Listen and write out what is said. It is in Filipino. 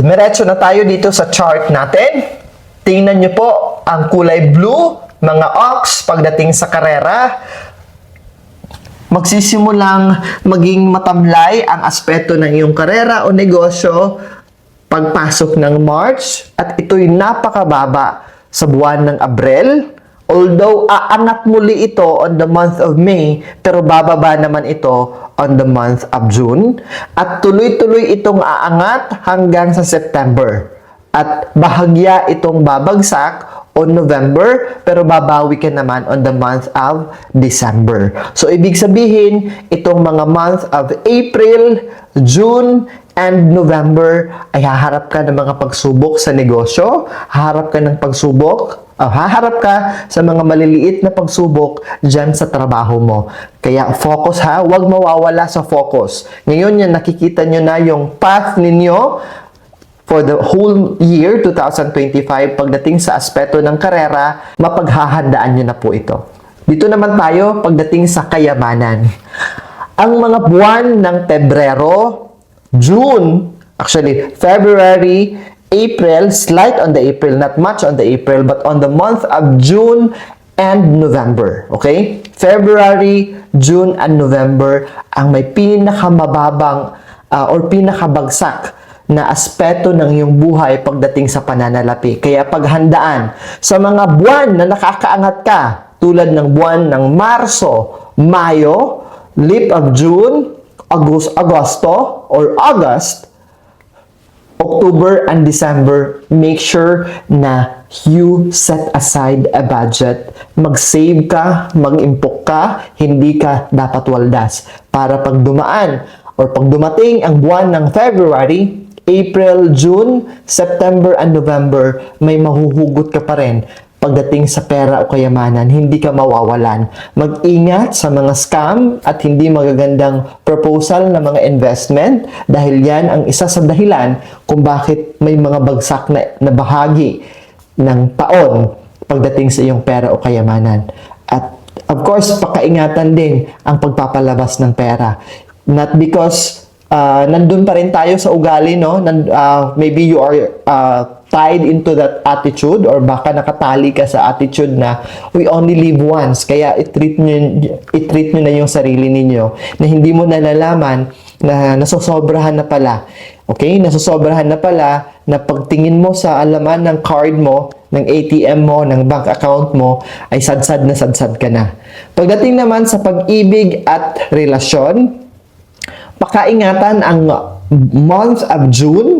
Diretso na tayo dito sa chart natin. Tingnan nyo po ang kulay blue, mga ox, pagdating sa karera. Magsisimulang maging matamlay ang aspeto ng iyong karera o negosyo pagpasok ng March at ito'y napakababa sa buwan ng Abril. Although aangat muli ito on the month of May, pero bababa naman ito on the month of June. At tuloy-tuloy itong aangat hanggang sa September. At bahagya itong babagsak on November, pero babawi ka naman on the month of December. So, ibig sabihin, itong mga month of April, June, and November ay haharap ka ng mga pagsubok sa negosyo, haharap ka ng pagsubok, haharap ka sa mga maliliit na pagsubok dyan sa trabaho mo. Kaya focus ha, huwag mawawala sa focus. Ngayon yan, nakikita nyo na yung path ninyo for the whole year 2025 pagdating sa aspeto ng karera, mapaghahandaan nyo na po ito. Dito naman tayo pagdating sa kayamanan. Ang mga buwan ng Pebrero, June, actually February, April, slight on the April, not much on the April, but on the month of June and November. Okay? February, June, and November ang may pinakamababang or pinakabagsak na aspeto ng iyong buhay pagdating sa pananalapi. Kaya paghandaan sa mga buwan na nakakaangat ka, tulad ng buwan ng Marso, Mayo, leap of June, Agosto, or August, October, and December, make sure na you set aside a budget. Mag-save ka, mag-impok ka, hindi ka dapat waldas. Para pag dumaan or pag dumating ang buwan ng February, April, June, September, and November, may mahuhugot ka pa rin pagdating sa pera o kayamanan, hindi ka mawawalan. Mag-ingat sa mga scam at hindi magagandang proposal na mga investment dahil yan ang isa sa dahilan kung bakit may mga bagsak na bahagi ng taon pagdating sa iyong pera o kayamanan. At of course, pakaingatan din ang pagpapalabas ng pera. Not because nandun pa rin tayo sa ugali, no? Maybe you are tied into that attitude or baka nakatali ka sa attitude na we only live once. Kaya i-treat nyo na yung sarili ninyo na hindi mo nalalaman na nasosobrahan na pala. Okay? Nasosobrahan na pala na pagtingin mo sa alaman ng card mo, ng ATM mo, ng bank account mo, ay sadsad na sadsad ka na. Pagdating naman sa pag-ibig at relasyon, pakaingatan ang month of June